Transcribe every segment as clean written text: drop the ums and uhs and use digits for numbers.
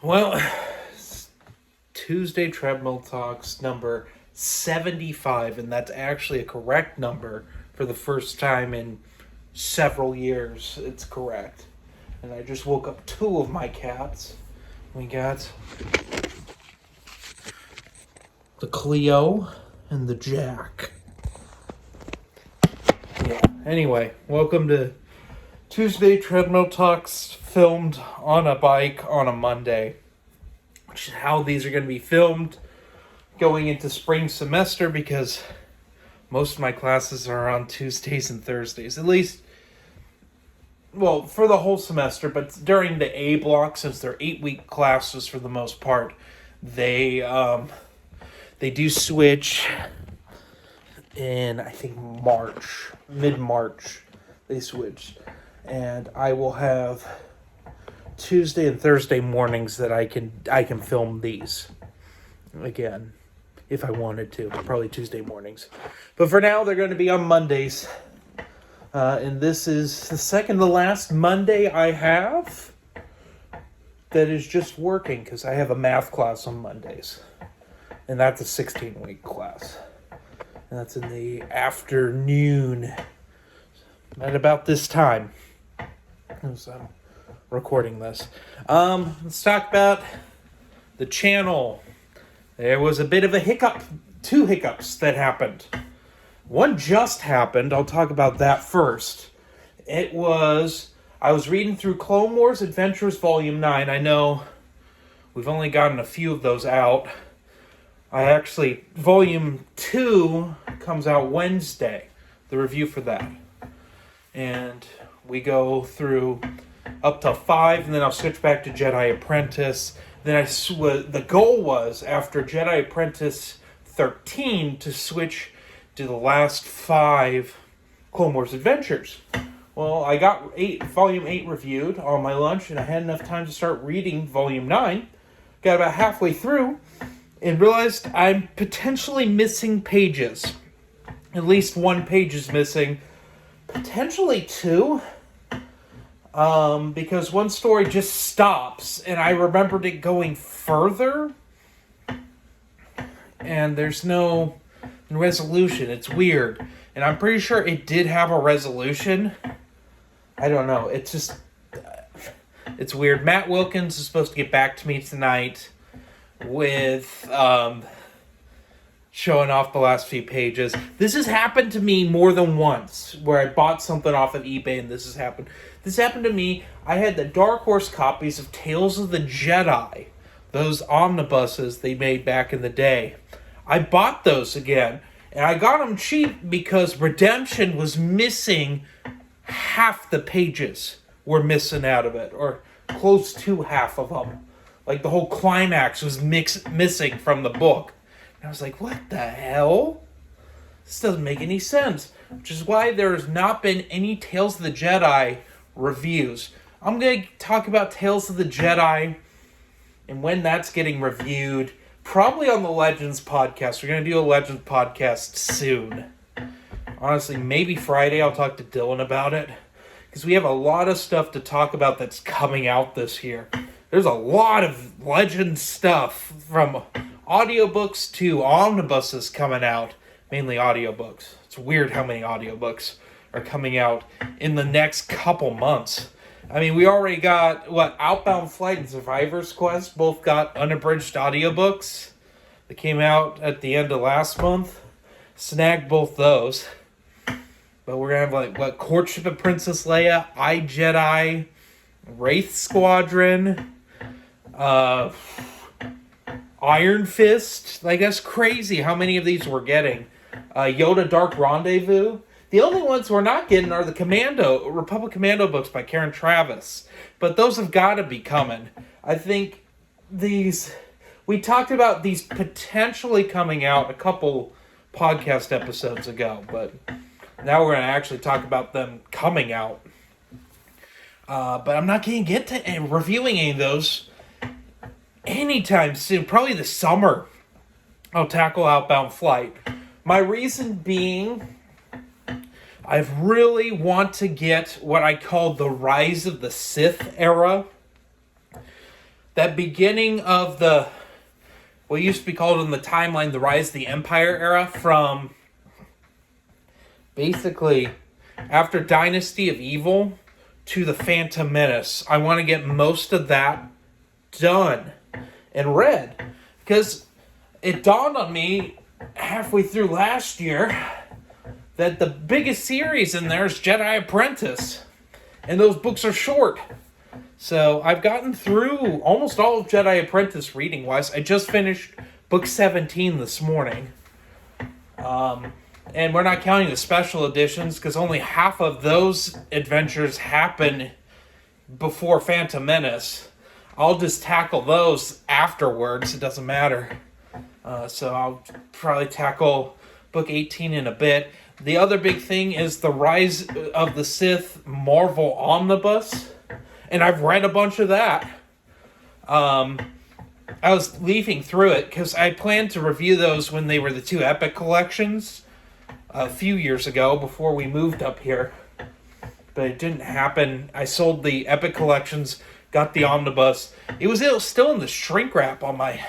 Well, it's Tuesday Treadmill Talks number 75, and that's actually a correct number for the first time in several years. It's correct. And I just woke up two of my cats. We got the Cleo and the Jack. Yeah. Anyway, welcome to Tuesday Treadmill Talks, filmed on a bike on a Monday, which is how these are going to be filmed going into spring semester, because most of my classes are on Tuesdays and Thursdays, at least, well, for the whole semester. But during the A block, since they're 8-week classes for the most part, they do switch in, I think, March, mid-March. They switched, and I will have Tuesday and Thursday mornings that I can film these again if I wanted to. Probably Tuesday mornings, but for now they're going to be on Mondays. And this is the second to last Monday I have that is just working, because I have a math class on Mondays, and that's a 16-week class, and that's in the afternoon at about this time. So I'm recording this. Let's talk about the channel. There was a bit of a hiccup, two hiccups that happened. One just happened. I'll talk about that first. I was reading through Clone Wars Adventures Volume 9. I know we've only gotten a few of those out. Volume 2 comes out Wednesday, the review for that. And we go through up to 5, and then I'll switch back to Jedi Apprentice. Then the goal was, after Jedi Apprentice 13, to switch to the last 5 Clone Wars Adventures. Well, I got Volume 8 reviewed on my lunch, and I had enough time to start reading Volume 9. Got about halfway through, and realized I'm potentially missing pages. At least one page is missing. Potentially 2. Because one story just stops, and I remembered it going further, and there's no resolution. It's weird, and I'm pretty sure it did have a resolution. I don't know. It's just, it's weird. Matt Wilkins is supposed to get back to me tonight with showing off the last few pages. This has happened to me more than once, where I bought something off of eBay and this has happened. This happened to me. I had the Dark Horse copies of Tales of the Jedi, those omnibuses they made back in the day. I bought those again, and I got them cheap because Redemption was missing half the pages, were missing out of it, or close to half of them. Like, the whole climax was missing from the book. I was like, what the hell? This doesn't make any sense. Which is why there's not been any Tales of the Jedi reviews. I'm going to talk about Tales of the Jedi and when that's getting reviewed. Probably on the Legends podcast. We're going to do a Legends podcast soon. Honestly, maybe Friday I'll talk to Dylan about it, because we have a lot of stuff to talk about that's coming out this year. There's a lot of Legends stuff, from audiobooks to omnibuses coming out. Mainly audiobooks. It's weird how many audiobooks are coming out in the next couple months. I mean, we already got, Outbound Flight and Survivor's Quest both got unabridged audiobooks that came out at the end of last month. Snagged both those. But we're going to have, Courtship of Princess Leia, iJedi, Wraith Squadron, Iron Fist. Like, that's crazy how many of these we're getting. Yoda Dark Rendezvous. The only ones we're not getting are the Republic Commando books by Karen Travis. But those have got to be coming. I think we talked about these potentially coming out a couple podcast episodes ago. But now we're going to actually talk about them coming out. But I'm not going to get to reviewing any of those anytime soon. Probably this summer I'll tackle Outbound Flight. My reason being, I really want to get what I call the Rise of the Sith era. that beginning of what used to be called in the timeline, the Rise of the Empire era, from basically after Dynasty of Evil to the Phantom Menace. I want to get most of that done and read, because it dawned on me halfway through last year that the biggest series in there is Jedi Apprentice, and those books are short. So I've gotten through almost all of Jedi Apprentice reading-wise. I just finished book 17 this morning. And we're not counting the special editions, because only half of those adventures happen before Phantom Menace. I'll just tackle those afterwards. It doesn't matter. So I'll probably tackle book 18 in a bit. The other big thing is the Rise of the Sith Marvel Omnibus. And I've read a bunch of that. I was leafing through it because I planned to review those when they were the 2 Epic collections a few years ago before we moved up here. But it didn't happen. I sold the Epic collections, got the omnibus. It was still in the shrink wrap on my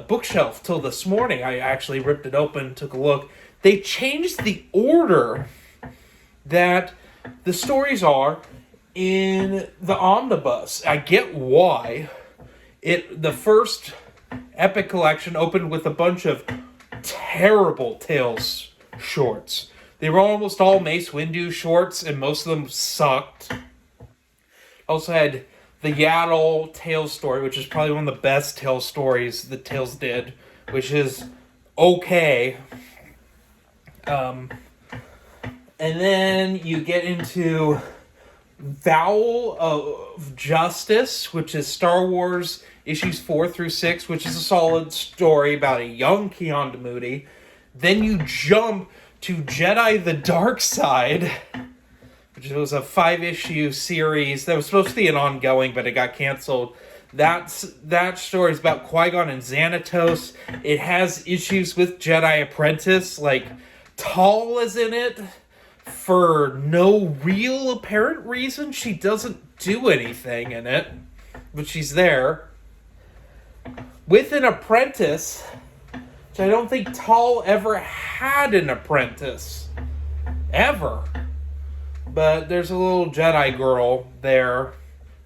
bookshelf till this morning. I actually ripped it open, took a look. They changed the order that the stories are in the omnibus. I get why. The first Epic collection opened with a bunch of terrible Tales shorts. They were almost all Mace Windu shorts, and most of them sucked. Also had the Yaddle Tales story, which is probably one of the best Tales stories that Tales did, which is okay. And then you get into Vowel of Justice, which is Star Wars issues 4 through 6, which is a solid story about a young Keonda Moody. Then you jump to Jedi the Dark Side, which was a 5-issue series that was supposed to be an ongoing, but it got canceled. That story is about Qui-Gon and Xanatos. It has issues with Jedi Apprentice, like Tall is in it for no real apparent reason. She doesn't do anything in it, but she's there. With an apprentice, which I don't think Tall ever had an apprentice. Ever. But there's a little Jedi girl there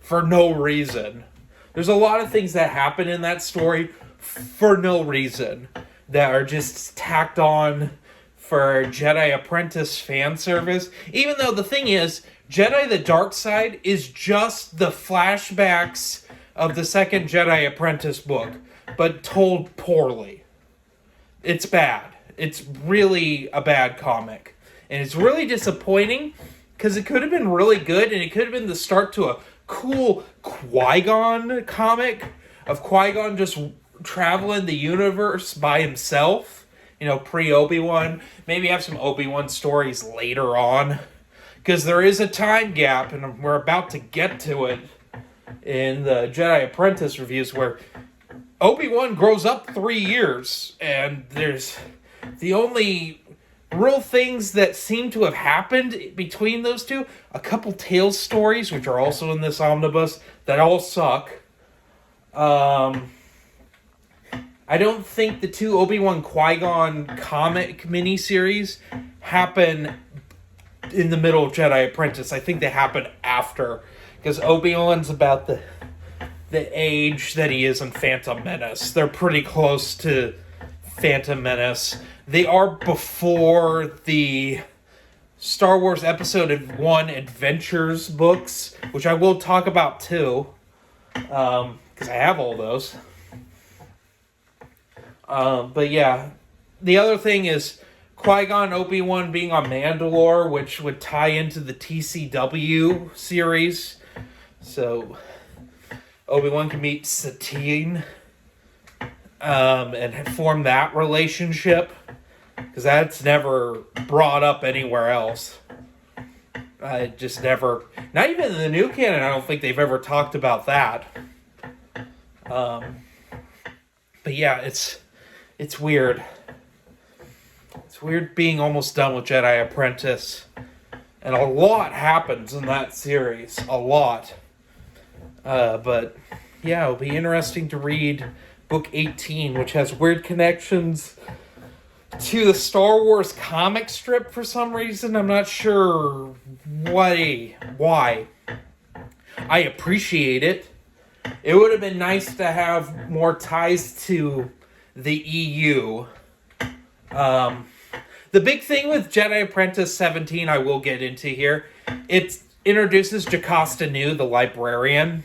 for no reason. There's a lot of things that happen in that story for no reason that are just tacked on for Jedi Apprentice fan service. Even though the thing is, Jedi the Dark Side is just the flashbacks of the second Jedi Apprentice book, but told poorly. It's bad. It's really a bad comic. And it's really disappointing, because it could have been really good, and it could have been the start to a cool Qui-Gon comic of Qui-Gon just traveling the universe by himself. Pre-Obi-Wan. Maybe have some Obi-Wan stories later on. Because there is a time gap, and we're about to get to it in the Jedi Apprentice reviews, where Obi-Wan grows up 3 years, and there's the only real things that seem to have happened between those two. A couple Tales stories, which are also in this omnibus, that all suck. I don't think the 2 Obi-Wan Qui-Gon comic miniseries happen in the middle of Jedi Apprentice. I think they happen after, because Obi-Wan's about the age that he is in Phantom Menace. They're pretty close to Phantom Menace. They are before the Star Wars Episode 1 Adventures books, which I will talk about too, because I have all those. But yeah, the other thing is Qui-Gon Obi-Wan being on Mandalore, which would tie into the TCW series. So Obi-Wan can meet Satine and form that relationship, because that's never brought up anywhere else. Just never, not even in the new canon, I don't think they've ever talked about that. But yeah, it's weird. It's weird being almost done with Jedi Apprentice. And a lot happens in that series. A lot. But yeah, it'll be interesting to read book 18, which has weird connections to the Star Wars comic strip for some reason. I'm not sure why. I appreciate it. It would have been nice to have more ties to the EU. The big thing with Jedi Apprentice 17 I will get into here. It introduces Jocasta Nu, the librarian.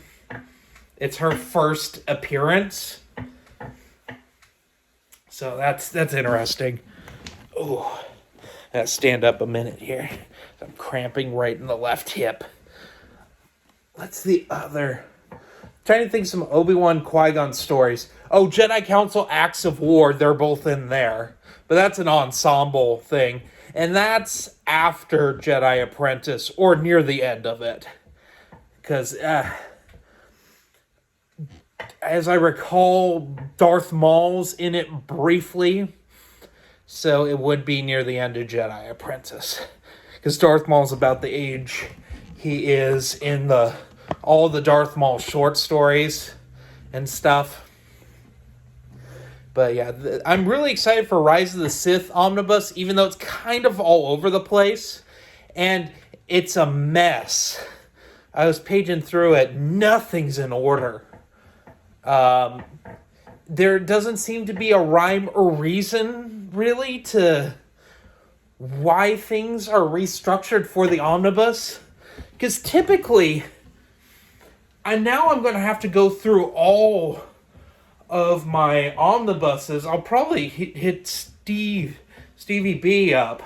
It's her first appearance. So that's interesting. Oh, I gotta stand up a minute here. I'm cramping right in the left hip. What's the other? I'm trying to think some Obi-Wan Qui-Gon stories. Oh, Jedi Council Acts of War, they're both in there. But that's an ensemble thing. And that's after Jedi Apprentice, or near the end of it. Because, as I recall, Darth Maul's in it briefly. So it would be near the end of Jedi Apprentice. Because Darth Maul's about the age he is in all the Darth Maul short stories and stuff. But yeah, I'm really excited for Rise of the Sith Omnibus, even though it's kind of all over the place. And it's a mess. I was paging through it. Nothing's in order. There doesn't seem to be a rhyme or reason, really, to why things are restructured for the omnibus. Because typically, I'm going to have to go through all of my omnibuses. I'll probably hit Stevie B up,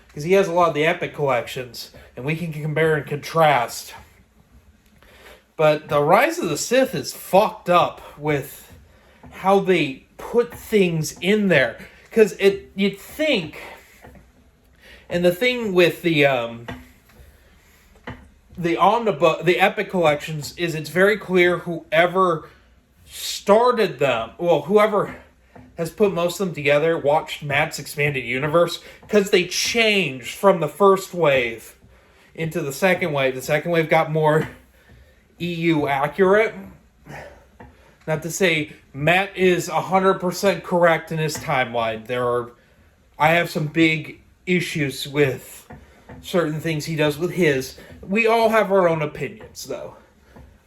because he has a lot of the epic collections, and we can compare and contrast. But the Rise of the Sith is fucked up with how they put things in there. Because you'd think, and the thing with the omnibus, the epic collections, is it's very clear whoever started them, whoever has put most of them together, watched Matt's Expanded Universe, because they changed from the first wave into the second wave. The second wave got more EU accurate. Not to say Matt is 100% correct in his timeline. I have some big issues with certain things he does with his. We all have our own opinions, though.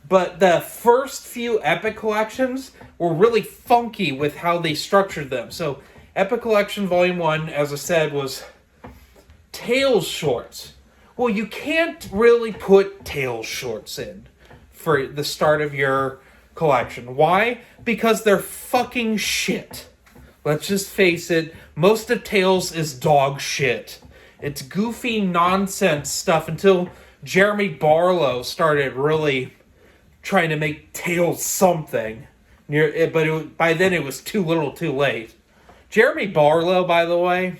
But the first few Epic Collections were really funky with how they structured them. So, Epic Collection Volume 1, as I said, was Tales shorts. Well, you can't really put Tales shorts in for the start of your collection. Why? Because they're fucking shit. Let's just face it, most of Tales is dog shit. It's goofy nonsense stuff until Jeremy Barlow started really trying to make Tales something. But by then it was too little too late. Jeremy Barlow, by the way,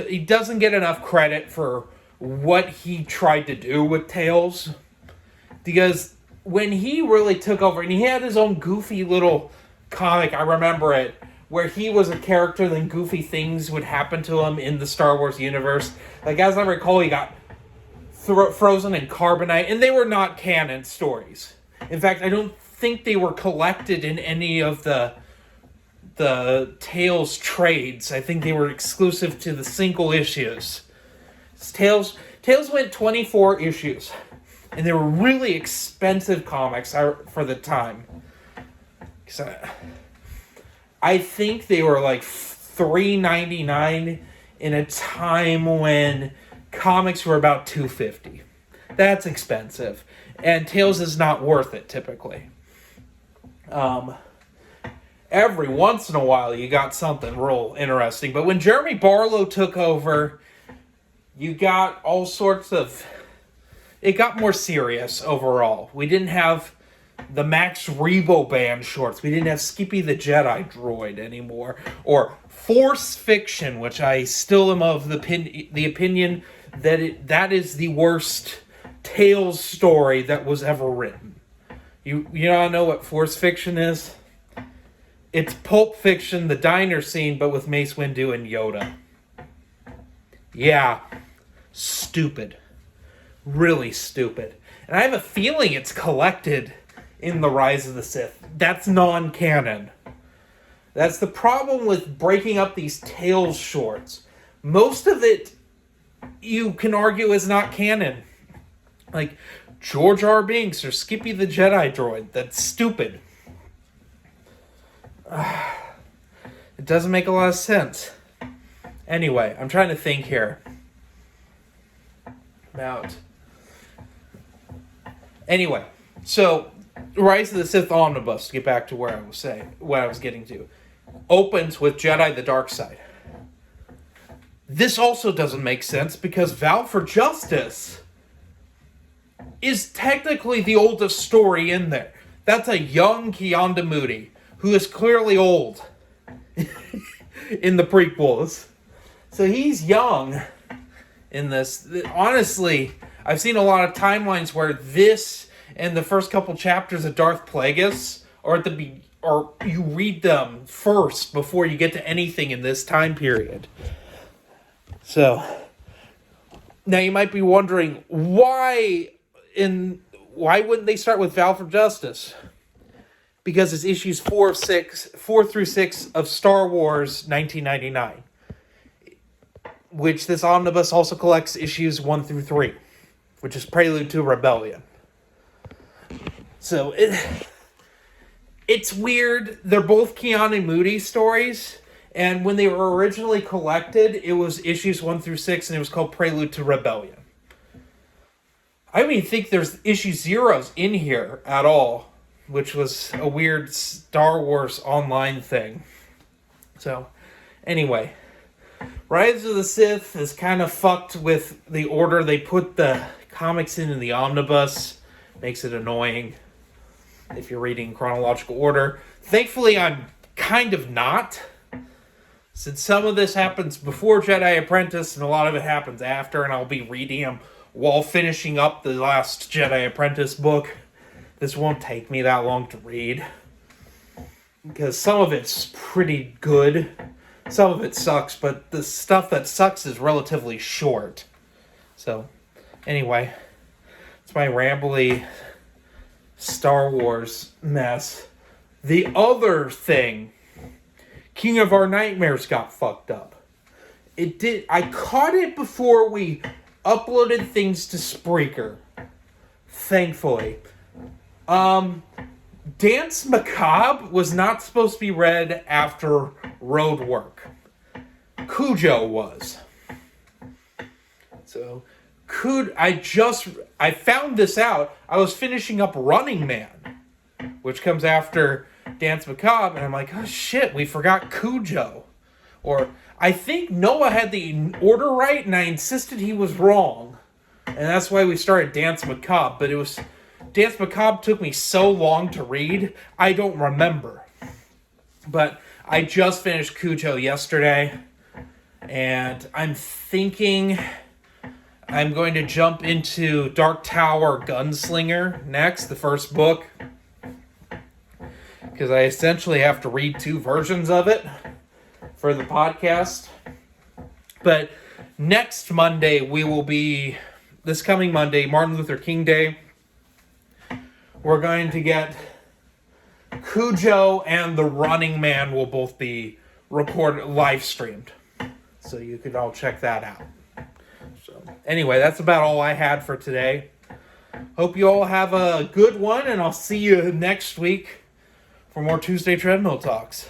he doesn't get enough credit for what he tried to do with Tales. Because when he really took over, and he had his own goofy little comic, I remember it, where he was a character, then goofy things would happen to him in the Star Wars universe. Like, as I recall, he got frozen in carbonite, and they were not canon stories. In fact, I don't think they were collected in any of the Tales trades. I think they were exclusive to the single issues. Tales went 24 issues, and they were really expensive comics for the time. So, I think they were like $3.99 in a time when comics were about $2.50. That's expensive. And Tales is not worth it, typically. Every once in a while, you got something real interesting. But when Jeremy Barlow took over, you got all sorts of... It got more serious overall. We didn't have the Max Rebo Band shorts. We didn't have Skippy the Jedi droid anymore. Or Force Fiction, which I still am of the opinion that is the worst Tales story that was ever written. You don't know what Force Fiction is? It's Pulp Fiction, the diner scene, but with Mace Windu and Yoda. Yeah. Stupid. Really stupid. And I have a feeling it's collected in The Rise of the Sith. That's non-canon. That's the problem with breaking up these Tales shorts. Most of it, you can argue, is not canon. Like, George R. Binks or Skippy the Jedi droid. That's stupid. It doesn't make a lot of sense. Anyway, I'm trying to think here. Anyway, so Rise of the Sith Omnibus, to get back to where I was saying, what I was getting to, opens with Jedi the Dark Side. This also doesn't make sense because Vow for Justice is technically the oldest story in there. That's a young Kianda Moody, who is clearly old in the prequels. So he's young in this. Honestly, I've seen a lot of timelines where this and the first couple chapters of Darth Plagueis are at the or you read them first before you get to anything in this time period. So now you might be wondering why wouldn't they start with Vow for Justice? Because it's issues 4 through 6 of Star Wars 1999. Which this omnibus also collects issues 1 through 3, which is Prelude to Rebellion. So it's weird. They're both Keanu Moody stories, and when they were originally collected, it was issues 1 through 6, and it was called Prelude to Rebellion. I don't even think there's issue 0s in here at all, which was a weird Star Wars online thing. So, anyway, Rise of the Sith is kind of fucked with the order they put the comics in the omnibus. Makes it annoying if you're reading chronological order. Thankfully, I'm kind of not, since some of this happens before Jedi Apprentice and a lot of it happens after, and I'll be reading them while finishing up the last Jedi Apprentice book. This won't take me that long to read, because some of it's pretty good. Some of it sucks, but the stuff that sucks is relatively short. So, anyway, it's my rambly Star Wars mess. The other thing, King of Our Nightmares got fucked up. It did. I caught it before we uploaded things to Spreaker. Thankfully. Dance Macabre was not supposed to be read after road work. Cujo was. So, I found this out. I was finishing up Running Man, which comes after Dance Macabre, and I'm like, oh shit, we forgot Cujo. Or, I think Noah had the order right, and I insisted he was wrong. And that's why we started Dance Macabre, but Dance Macabre took me so long to read, I don't remember. But I just finished Cujo yesterday, and I'm thinking I'm going to jump into Dark Tower Gunslinger next, the first book, because I essentially have to read 2 versions of it for the podcast. But next Monday, this coming Monday, Martin Luther King Day, we're going to get Cujo and The Running Man will both be live streamed. So you can all check that out. So anyway, that's about all I had for today. Hope you all have a good one, and I'll see you next week for more Tuesday Treadmill Talks.